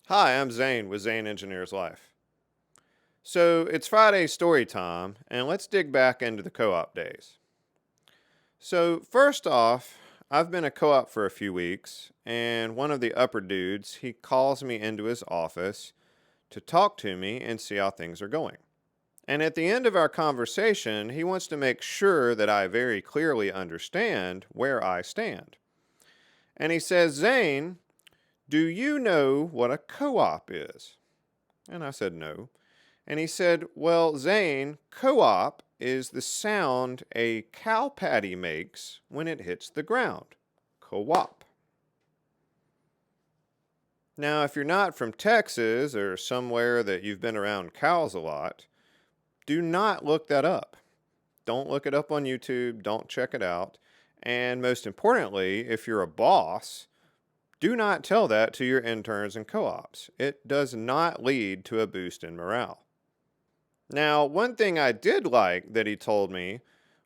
Hi, I'm Zane with Zane Engineers Life. So it's Friday story time, and let's dig back into the co op days. So, first off, I've been a co op for a few weeks, and one of the upper dudes, he calls me into his office to talk to me and see how things are going. And at the end of our conversation, he wants to make sure that I very clearly understand where I stand. And he says, Zane, do you know what a co op is? And I said, no. And he said, well, Zane, co-op is the sound a cow patty makes when it hits the ground. Co-op. Now, if you're not from Texas or somewhere that you've been around cows a lot, do not look that up. Don't look it up on YouTube. Don't check it out. And most importantly, if you're a boss, do not tell that to your interns and co-ops. It does not lead to a boost in morale. Now, one thing I did like that he told me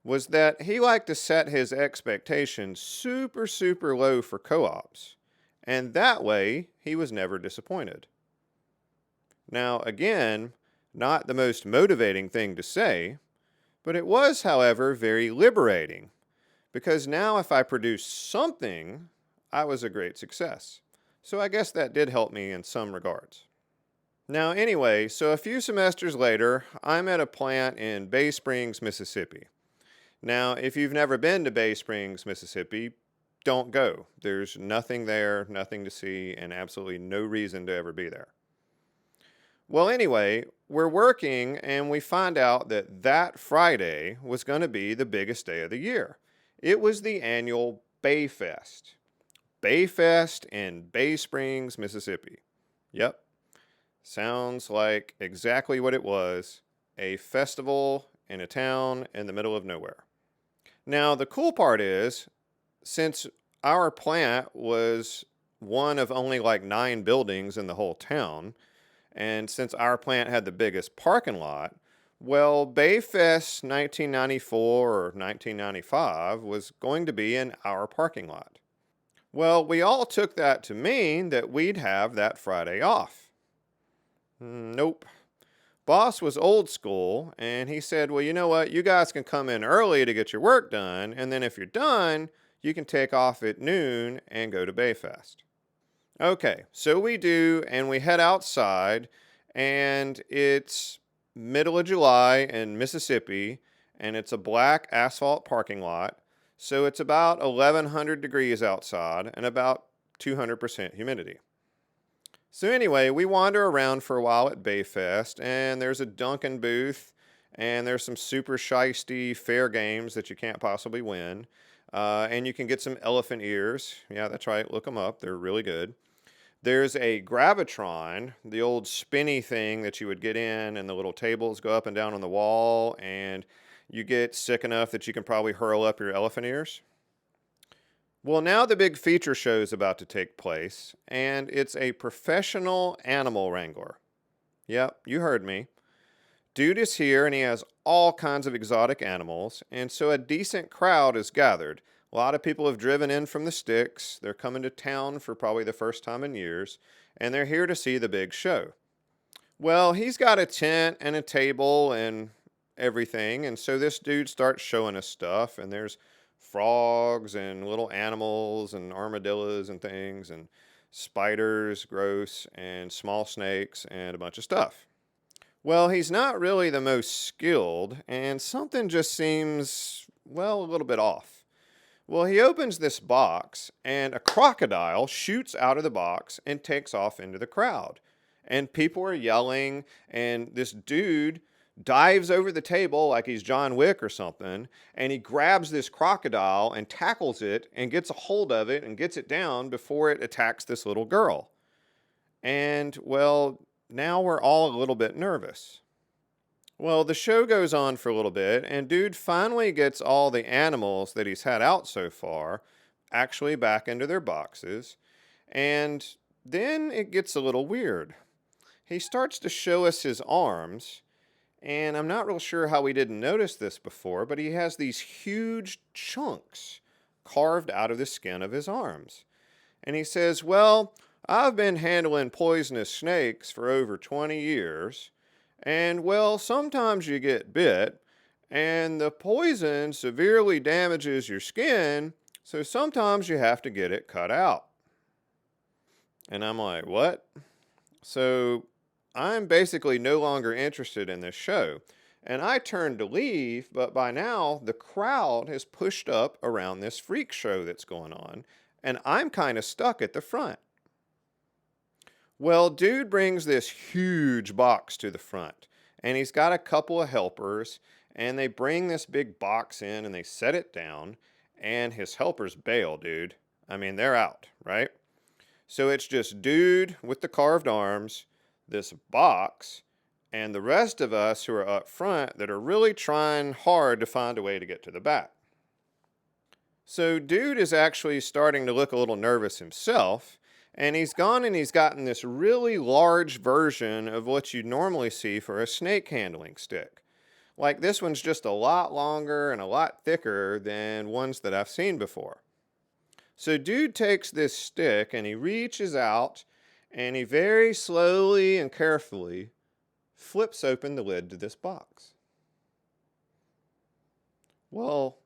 was that he liked to set his expectations super low for co ops, and that way he was never disappointed. Now, again, not the most motivating thing to say, but it was, however, very liberating, because now if I produced something, I was a great success. So I guess that did help me in some regards. Now, anyway, so a few semesters later, I'm at a plant in Bay Springs, Mississippi. Now, if you've never been to Bay Springs, Mississippi, don't go. There's nothing there, nothing to see, and absolutely no reason to ever be there. Well, anyway, we're working and we find out that that Friday was going to be the biggest day of the year. It was the annual Bayfest. Bayfest in Bay Springs, Mississippi. Yep, sounds like exactly what it was, a festival in a town in the middle of nowhere. Now, the cool part is, since our plant was one of only like 9 buildings in the whole town, and since our plant had the biggest parking lot, well, Bayfest 1994 or 1995 was going to be in our parking lot. Well, we all took that to mean that we'd have that Friday off. Nope. Boss was old school, and he said, well, you know what? You guys can come in early to get your work done, and then if you're done, you can take off at noon and go to Bayfest. Okay, so we do, and we head outside, and it's middle of July in Mississippi, and it's a black asphalt parking lot, so it's about 1100 degrees outside and about 200% humidity. So anyway, we wander around for a while at Bayfest, and there's a Dunkin' booth, and there's some super shisty fair games that you can't possibly win. And you can get some elephant ears. Yeah, that's right. Look them up. They're really good. There's a Gravitron, the old spinny thing that you would get in, and the little tables go up and down on the wall, and you get sick enough that you can probably hurl up your elephant ears. Well, now the big feature show is about to take place, and it's a professional animal wrangler. Yep, you heard me. Dude is here, and he has all kinds of exotic animals, and so a decent crowd is gathered. A lot of people have driven in from the sticks. They're coming to town for probably the first time in years, and they're here to see the big show. Well, he's got a tent and a table and everything, and so this dude starts showing us stuff, and there's frogs and little animals and armadillos and things and spiders, gross, and small snakes and a bunch of stuff. Well, he's not really the most skilled, and something just seems, well, a little bit off. Well, he opens this box, and a crocodile shoots out of the box and takes off into the crowd. And people are yelling, and this dude dives over the table like he's John Wick or something, and he grabs this crocodile and tackles it and gets a hold of it and gets it down before it attacks this little girl. And, well, now we're all a little bit nervous. Well, the show goes on for a little bit, and dude finally gets all the animals that he's had out so far actually back into their boxes, and then it gets a little weird. He starts to show us his arms, and I'm not real sure how we didn't notice this before, but he has these huge chunks carved out of the skin of his arms. And he says, well, I've been handling poisonous snakes for over 20 years, and well, sometimes you get bit, and the poison severely damages your skin, so sometimes you have to get it cut out. And I'm like, what? So I'm basically no longer interested in this show. And I turned to leave, but by now the crowd has pushed up around this freak show that's going on, and I'm kind of stuck at the front. Well, dude brings this huge box to the front, and he's got a couple of helpers, and they bring this big box in and they set it down, and his helpers bail, dude. I mean, they're out, right? So it's just dude with the carved arms, this box, and the rest of us who are up front that are really trying hard to find a way to get to the back. So dude is actually starting to look a little nervous himself, and he's gone and he's gotten this really large version of what you normally see for a snake handling stick. Like this one's just a lot longer and a lot thicker than ones that I've seen before. So dude takes this stick and he reaches out and he very slowly and carefully flips open the lid to this box. Well,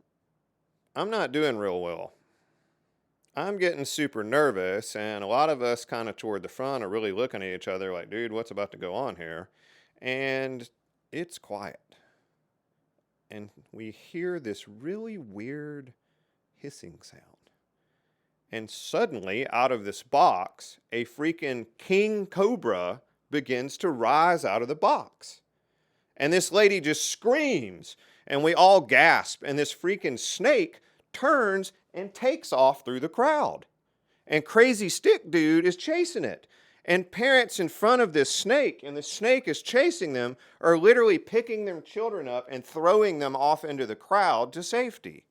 I'm not doing real well. I'm getting super nervous, and a lot of us kind of toward the front are really looking at each other like, dude, what's about to go on here? And it's quiet. And we hear this really weird hissing sound. And suddenly, out of this box, a freaking king cobra begins to rise out of the box. And this lady just screams, and we all gasp, and this freaking snake turns and takes off through the crowd. And Crazy Stick Dude is chasing it. And parents in front of this snake, and the snake is chasing them, are literally picking their children up and throwing them off into the crowd to safety.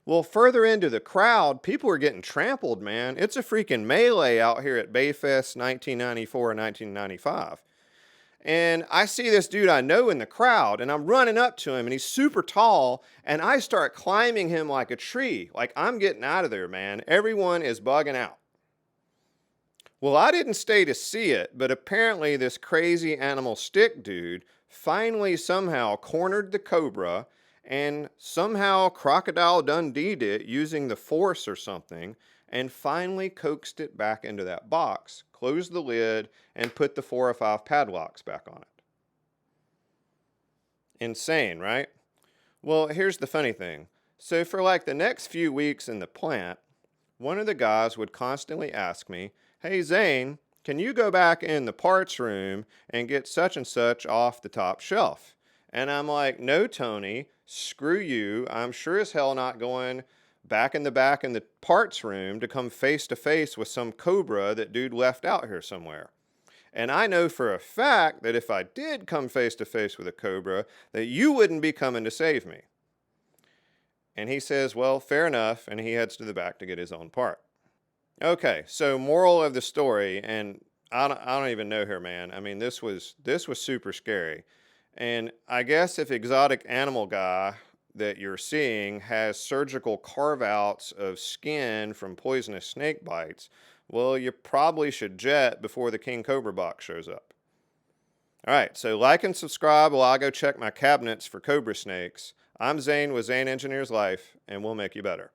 Well, further into the crowd, people are getting trampled, man. It's a freaking melee out here at Bayfest 1994 and 1995. And I see this dude I know in the crowd, and I'm running up to him, and he's super tall, and I start climbing him like a tree. Like, I'm getting out of there, man. Everyone is bugging out. Well, I didn't stay to see it, but apparently this crazy animal stick dude finally somehow cornered the cobra, and somehow Crocodile Dundee'd it using the force or something, and finally coaxed it back into that box, closed the lid, and put the 4 or 5 padlocks back on it. Insane, right? Well, here's the funny thing. So for like the next few weeks in the plant, one of the guys would constantly ask me, hey Zane, can you go back in the parts room and get such and such off the top shelf? And I'm like, no, Tony, screw you. I'm sure as hell not going back in the parts room to come face to face with some cobra that dude left out here somewhere. And I know for a fact that if I did come face to face with a cobra, that you wouldn't be coming to save me. And he says, well, fair enough, and he heads to the back to get his own part. Okay, so moral of the story, and I don't even know her, man. I mean, this was super scary. And I guess if Exotic Animal Guy that you're seeing has surgical carve-outs of skin from poisonous snake bites, well, you probably should jet before the King Cobra box shows up. All right, so like and subscribe while I go check my cabinets for cobra snakes. I'm Zane with Zane Engineers Life, and we'll make you better.